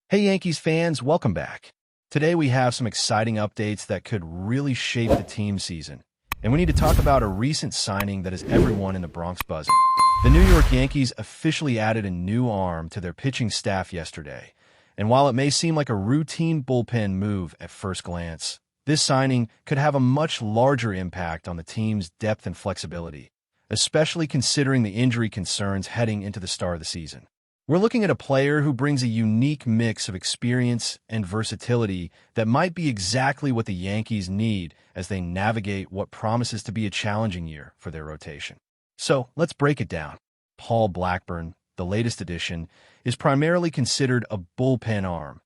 Hey Yankees fans, welcome back. Today we have some exciting updates that could really shape the team season. And we need to talk about a recent signing that has everyone in the Bronx buzzing. The New York Yankees officially added a new arm to their pitching staff yesterday. And while it may seem like a routine bullpen move at first glance, this signing could have a much larger impact on the team's depth and flexibility, especially considering the injury concerns heading into the start of the season. We're looking at a player who brings a unique mix of experience and versatility that might be exactly what the Yankees need as they navigate what promises to be a challenging year for their rotation. So let's break it down. Paul Blackburn, the latest addition, is primarily considered a bullpen arm.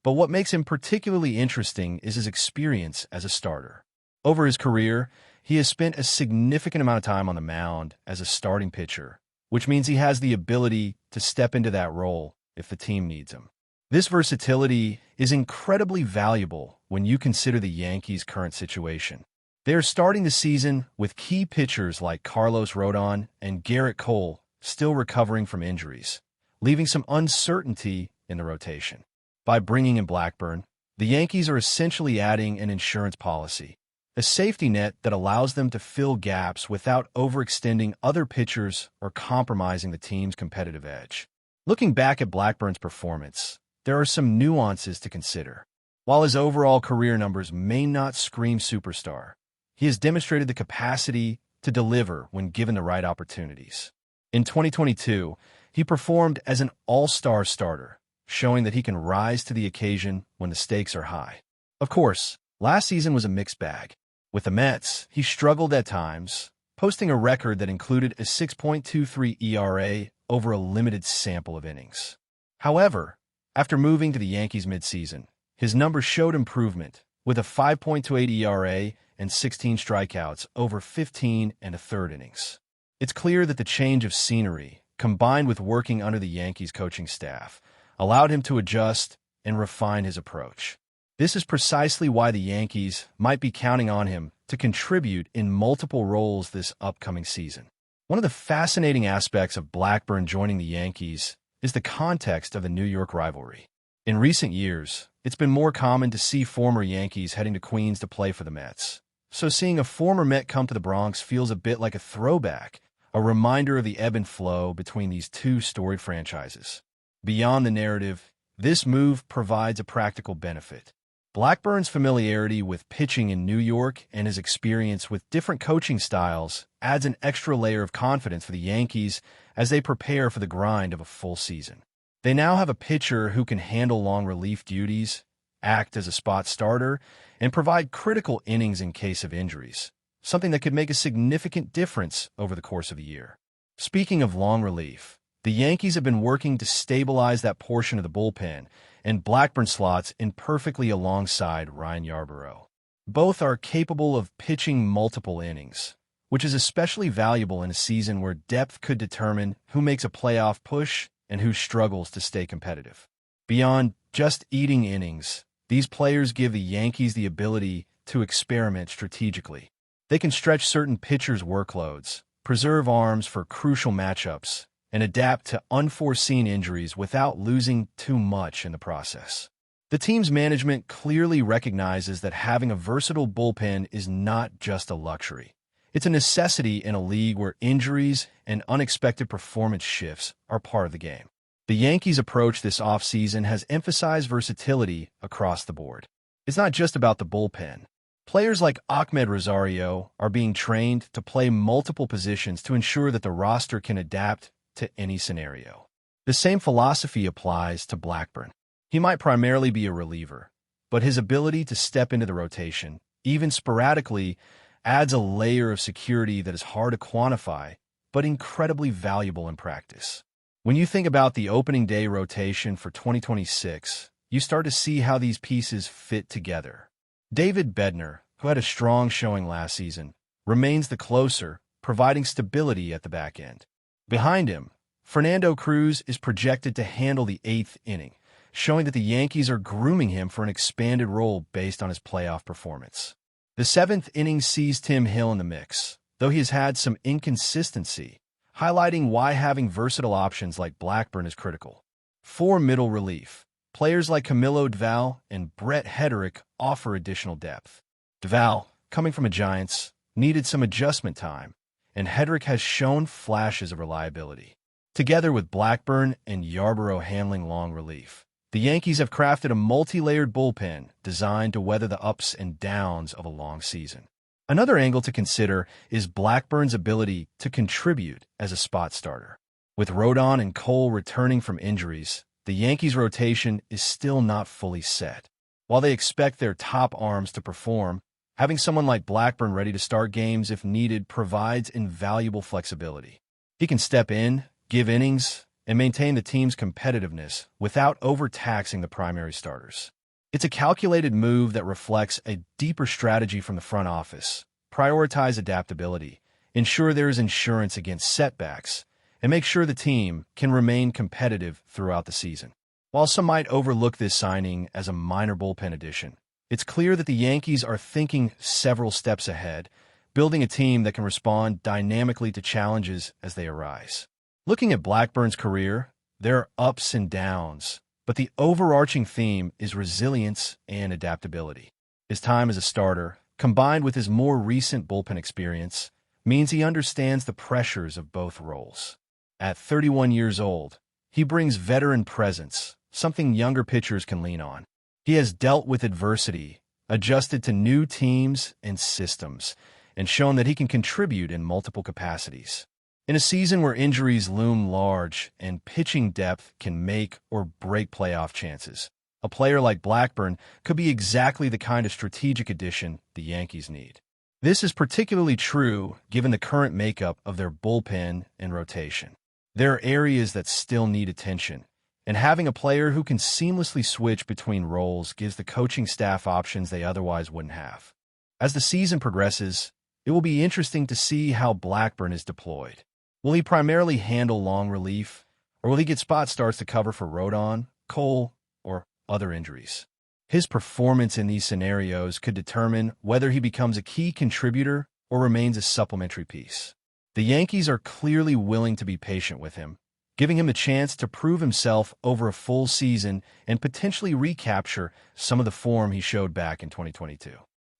But what makes him particularly interesting is his experience as a starter. Over his career, he has spent a significant amount of time on the mound as a starting pitcher, which means he has the ability to step into that role if the team needs him. This versatility is incredibly valuable when you consider the Yankees' current situation. They are starting the season with key pitchers like Carlos Rodon and Garrett Cole still recovering from injuries, leaving some uncertainty in the rotation. By bringing in Blackburn, the Yankees are essentially adding an insurance policy, a safety net that allows them to fill gaps without overextending other pitchers or compromising the team's competitive edge. Looking back at Blackburn's performance, there are some nuances to consider. While his overall career numbers may not scream superstar, he has demonstrated the capacity to deliver when given the right opportunities. In 2022, he performed as an all-star starter, showing that he can rise to the occasion when the stakes are high. Of course, last season was a mixed bag. With the Mets, he struggled at times, posting a record that included a 6.23 ERA over a limited sample of innings. However, after moving to the Yankees midseason, his numbers showed improvement, with a 5.28 ERA and 16 strikeouts over 15 and a third innings. It's clear that the change of scenery, combined with working under the Yankees coaching staff, allowed him to adjust and refine his approach. This is precisely why the Yankees might be counting on him to contribute in multiple roles this upcoming season. One of the fascinating aspects of Blackburn joining the Yankees is the context of the New York rivalry. In recent years, it's been more common to see former Yankees heading to Queens to play for the Mets. So seeing a former Met come to the Bronx feels a bit like a throwback, a reminder of the ebb and flow between these two storied franchises. Beyond the narrative, this move provides a practical benefit. Blackburn's familiarity with pitching in New York and his experience with different coaching styles adds an extra layer of confidence for the Yankees as they prepare for the grind of a full season. They now have a pitcher who can handle long relief duties, act as a spot starter, and provide critical innings in case of injuries, something that could make a significant difference over the course of the year. Speaking of long relief, the Yankees have been working to stabilize that portion of the bullpen, and Blackburn slots in perfectly alongside Ryan Yarbrough. Both are capable of pitching multiple innings, which is especially valuable in a season where depth could determine who makes a playoff push and who struggles to stay competitive. Beyond just eating innings, these players give the Yankees the ability to experiment strategically. They can stretch certain pitchers' workloads, preserve arms for crucial matchups, and adapt to unforeseen injuries without losing too much in the process. The team's management clearly recognizes that having a versatile bullpen is not just a luxury. It's a necessity in a league where injuries and unexpected performance shifts are part of the game. The Yankees' approach this offseason has emphasized versatility across the board. It's not just about the bullpen. Players like Ahmed Rosario are being trained to play multiple positions to ensure that the roster can adapt to any scenario. The same philosophy applies to Blackburn. He might primarily be a reliever, but his ability to step into the rotation, even sporadically, adds a layer of security that is hard to quantify, but incredibly valuable in practice. When you think about the opening day rotation for 2026, you start to see how these pieces fit together. David Bednar, who had a strong showing last season, remains the closer, providing stability at the back end. Behind him, Fernando Cruz is projected to handle the eighth inning, showing that the Yankees are grooming him for an expanded role based on his playoff performance. The seventh inning sees Tim Hill in the mix, though he has had some inconsistency, highlighting why having versatile options like Blackburn is critical. For middle relief, players like Camilo Doval and Brett Hedrick offer additional depth. Doval, coming from a Giants, needed some adjustment time, and Hedrick has shown flashes of reliability. Together with Blackburn and Yarborough handling long relief, the Yankees have crafted a multi-layered bullpen designed to weather the ups and downs of a long season. Another angle to consider is Blackburn's ability to contribute as a spot starter. With Rodon and Cole returning from injuries, the Yankees' rotation is still not fully set. While they expect their top arms to perform, having someone like Blackburn ready to start games if needed provides invaluable flexibility. He can step in, give innings, and maintain the team's competitiveness without overtaxing the primary starters. It's a calculated move that reflects a deeper strategy from the front office. Prioritize adaptability, ensure there is insurance against setbacks, and make sure the team can remain competitive throughout the season. While some might overlook this signing as a minor bullpen addition, it's clear that the Yankees are thinking several steps ahead, building a team that can respond dynamically to challenges as they arise. Looking at Blackburn's career, there are ups and downs, but the overarching theme is resilience and adaptability. His time as a starter, combined with his more recent bullpen experience, means he understands the pressures of both roles. At 31 years old, he brings veteran presence, something younger pitchers can lean on. He has dealt with adversity, adjusted to new teams and systems, and shown that he can contribute in multiple capacities. In a season where injuries loom large and pitching depth can make or break playoff chances, a player like Blackburn could be exactly the kind of strategic addition the Yankees need. This is particularly true given the current makeup of their bullpen and rotation. There are areas that still need attention, and having a player who can seamlessly switch between roles gives the coaching staff options they otherwise wouldn't have. As the season progresses, it will be interesting to see how Blackburn is deployed. Will he primarily handle long relief, or will he get spot starts to cover for Rodon, Cole, or other injuries? His performance in these scenarios could determine whether he becomes a key contributor or remains a supplementary piece. The Yankees are clearly willing to be patient with him, giving him the chance to prove himself over a full season and potentially recapture some of the form he showed back in 2022.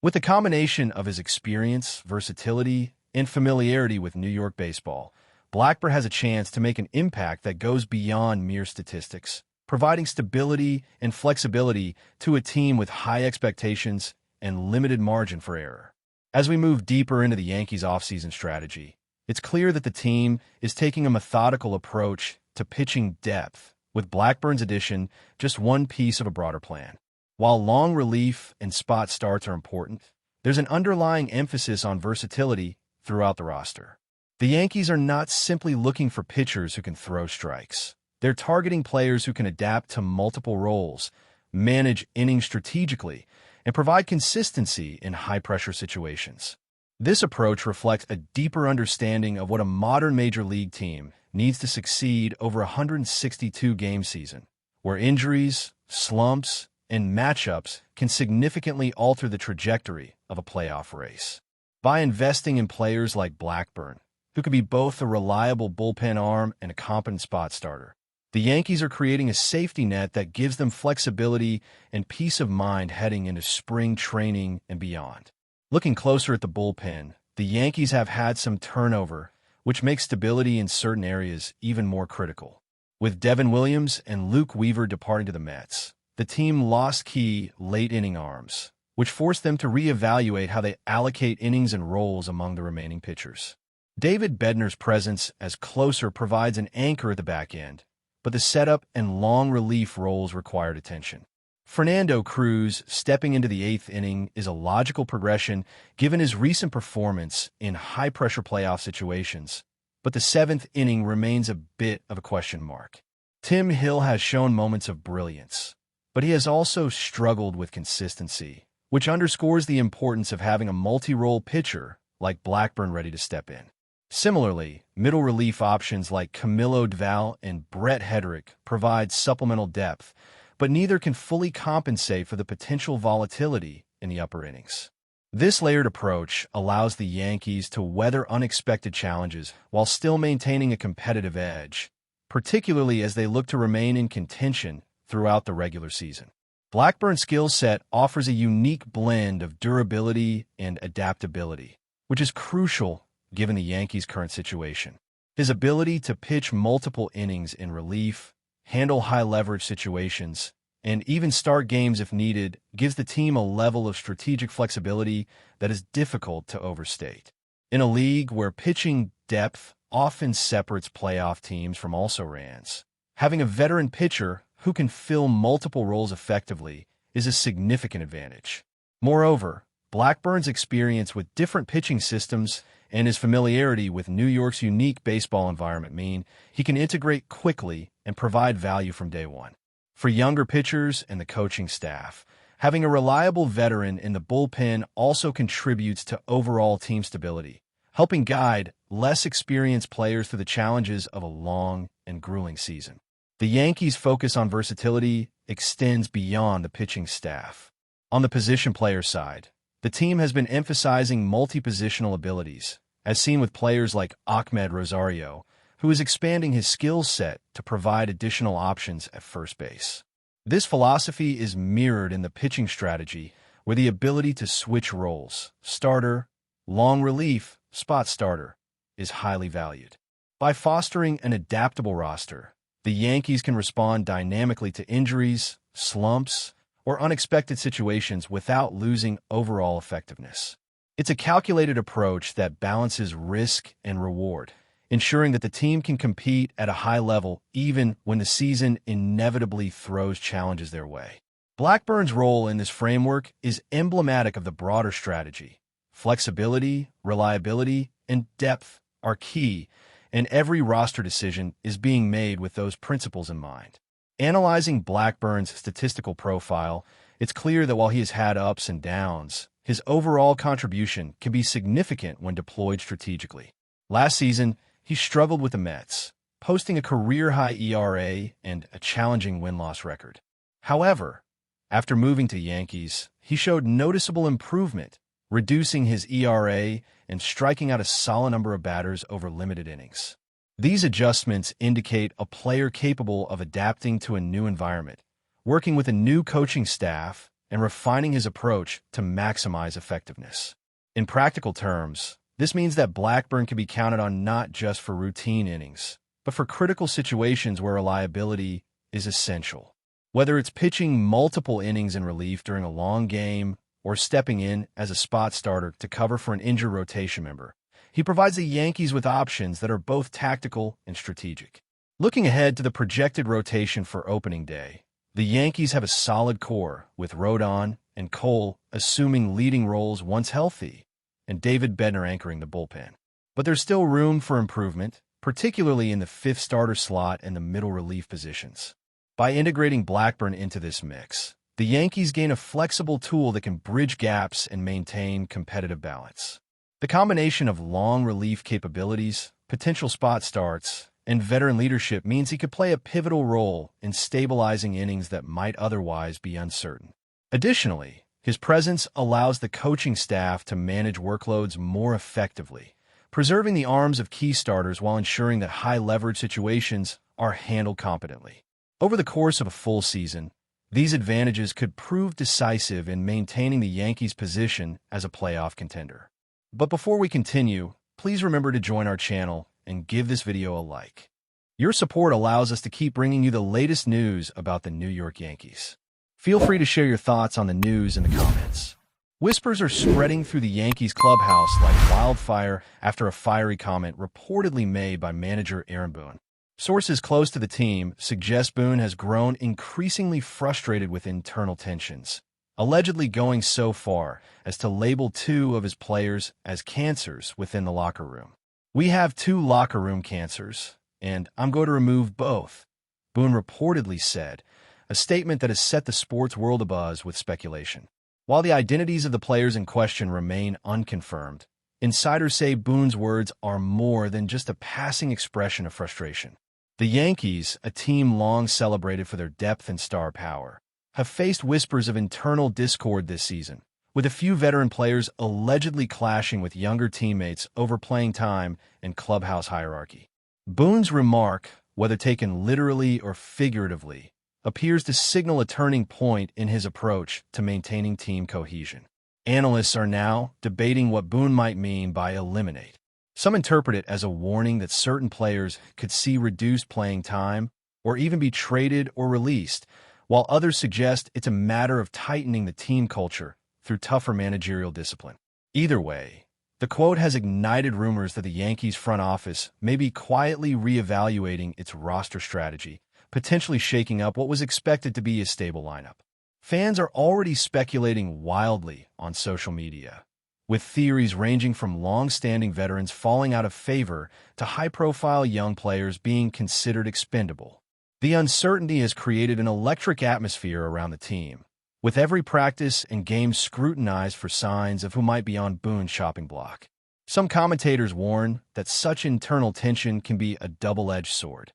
With the combination of his experience, versatility, and familiarity with New York baseball, Blackburn has a chance to make an impact that goes beyond mere statistics, providing stability and flexibility to a team with high expectations and limited margin for error. As we move deeper into the Yankees' offseason strategy, it's clear that the team is taking a methodical approach to pitching depth, with Blackburn's addition just one piece of a broader plan. While long relief and spot starts are important, there's an underlying emphasis on versatility throughout the roster. The Yankees are not simply looking for pitchers who can throw strikes. They're targeting players who can adapt to multiple roles, manage innings strategically, and provide consistency in high-pressure situations. This approach reflects a deeper understanding of what a modern major league team needs to succeed over a 162-game season, where injuries, slumps, and matchups can significantly alter the trajectory of a playoff race. By investing in players like Blackburn, who could be both a reliable bullpen arm and a competent spot starter, the Yankees are creating a safety net that gives them flexibility and peace of mind heading into spring training and beyond. Looking closer at the bullpen, the Yankees have had some turnover, which makes stability in certain areas even more critical. With Devin Williams and Luke Weaver departing to the Mets, the team lost key late-inning arms, which forced them to reevaluate how they allocate innings and roles among the remaining pitchers. David Bednar's presence as closer provides an anchor at the back end, but the setup and long relief roles required attention. Fernando Cruz stepping into the eighth inning is a logical progression given his recent performance in high-pressure playoff situations, but the seventh inning remains a bit of a question mark. Tim Hill has shown moments of brilliance, but he has also struggled with consistency, which underscores the importance of having a multi-role pitcher like Blackburn ready to step in. Similarly, middle relief options like Camilo Doval and Brett Hedrick provide supplemental depth, but neither can fully compensate for the potential volatility in the upper innings. This layered approach allows the Yankees to weather unexpected challenges while still maintaining a competitive edge, particularly as they look to remain in contention throughout the regular season. Blackburn's skill set offers a unique blend of durability and adaptability, which is crucial given the Yankees' current situation. His ability to pitch multiple innings in relief, handle high-leverage situations, and even start games if needed gives the team a level of strategic flexibility that is difficult to overstate. In a league where pitching depth often separates playoff teams from also-rans, having a veteran pitcher who can fill multiple roles effectively is a significant advantage. Moreover, Blackburn's experience with different pitching systems and his familiarity with New York's unique baseball environment mean he can integrate quickly and provide value from day one. For younger pitchers and the coaching staff, having a reliable veteran in the bullpen also contributes to overall team stability, helping guide less experienced players through the challenges of a long and grueling season. The Yankees' focus on versatility extends beyond the pitching staff. On the position player side, the team has been emphasizing multi-positional abilities, as seen with players like Ahmed Rosario, who is expanding his skill set to provide additional options at first base. This philosophy is mirrored in the pitching strategy, where the ability to switch roles, starter, long relief, spot starter, is highly valued. By fostering an adaptable roster, the Yankees can respond dynamically to injuries, slumps, or unexpected situations without losing overall effectiveness. It's a calculated approach that balances risk and reward, ensuring that the team can compete at a high level even when the season inevitably throws challenges their way. Blackburn's role in this framework is emblematic of the broader strategy. Flexibility, reliability, and depth are key, and every roster decision is being made with those principles in mind. Analyzing Blackburn's statistical profile, it's clear that while he has had ups and downs, his overall contribution can be significant when deployed strategically. Last season, he struggled with the Mets, posting a career-high ERA and a challenging win-loss record. However, after moving to Yankees, he showed noticeable improvement, reducing his ERA and striking out a solid number of batters over limited innings. These adjustments indicate a player capable of adapting to a new environment, working with a new coaching staff, and refining his approach to maximize effectiveness. In practical terms, this means that Blackburn can be counted on not just for routine innings, but for critical situations where reliability is essential. Whether it's pitching multiple innings in relief during a long game or stepping in as a spot starter to cover for an injured rotation member, he provides the Yankees with options that are both tactical and strategic. Looking ahead to the projected rotation for opening day, the Yankees have a solid core with Rodon and Cole assuming leading roles once healthy, and David Bednar anchoring the bullpen. But there's still room for improvement, particularly in the fifth starter slot and the middle relief positions. By integrating Blackburn into this mix, the Yankees gain a flexible tool that can bridge gaps and maintain competitive balance. The combination of long relief capabilities, potential spot starts, and veteran leadership means he could play a pivotal role in stabilizing innings that might otherwise be uncertain. Additionally, his presence allows the coaching staff to manage workloads more effectively, preserving the arms of key starters while ensuring that high-leverage situations are handled competently. Over the course of a full season, these advantages could prove decisive in maintaining the Yankees' position as a playoff contender. But before we continue, please remember to join our channel and give this video a like. Your support allows us to keep bringing you the latest news about the New York Yankees. Feel free to share your thoughts on the news in the comments. Whispers are spreading through the Yankees clubhouse like wildfire after a fiery comment reportedly made by manager Aaron Boone. Sources close to the team suggest Boone has grown increasingly frustrated with internal tensions, allegedly going so far as to label two of his players as cancers within the locker room. "We have two locker room cancers, and I'm going to remove both," Boone reportedly said, a statement that has set the sports world abuzz with speculation. While the identities of the players in question remain unconfirmed, insiders say Boone's words are more than just a passing expression of frustration. The Yankees, a team long celebrated for their depth and star power, have faced whispers of internal discord this season, with a few veteran players allegedly clashing with younger teammates over playing time and clubhouse hierarchy. Boone's remark, whether taken literally or figuratively, appears to signal a turning point in his approach to maintaining team cohesion. Analysts are now debating what Boone might mean by eliminate. Some interpret it as a warning that certain players could see reduced playing time or even be traded or released, while others suggest it's a matter of tightening the team culture through tougher managerial discipline. Either way, the quote has ignited rumors that the Yankees front office may be quietly reevaluating its roster strategy, potentially shaking up what was expected to be a stable lineup. Fans are already speculating wildly on social media, with theories ranging from long-standing veterans falling out of favor to high-profile young players being considered expendable. The uncertainty has created an electric atmosphere around the team, with every practice and game scrutinized for signs of who might be on Boone's chopping block. Some commentators warn that such internal tension can be a double-edged sword.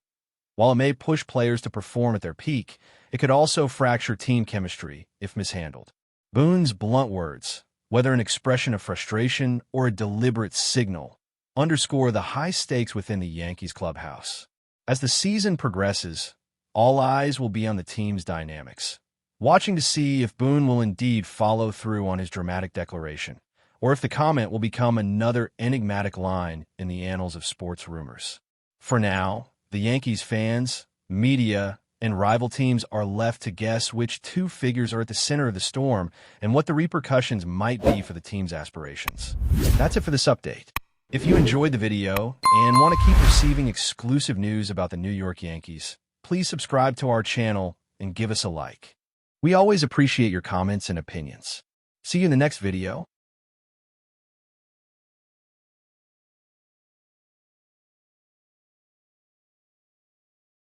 While it may push players to perform at their peak, it could also fracture team chemistry if mishandled. Boone's blunt words, whether an expression of frustration or a deliberate signal, underscore the high stakes within the Yankees clubhouse. As the season progresses, all eyes will be on the team's dynamics, watching to see if Boone will indeed follow through on his dramatic declaration, or if the comment will become another enigmatic line in the annals of sports rumors. For now, the Yankees fans, media, and rival teams are left to guess which two figures are at the center of the storm and what the repercussions might be for the team's aspirations. That's it for this update. If you enjoyed the video and want to keep receiving exclusive news about the New York Yankees, please subscribe to our channel and give us a like. We always appreciate your comments and opinions. See you in the next video.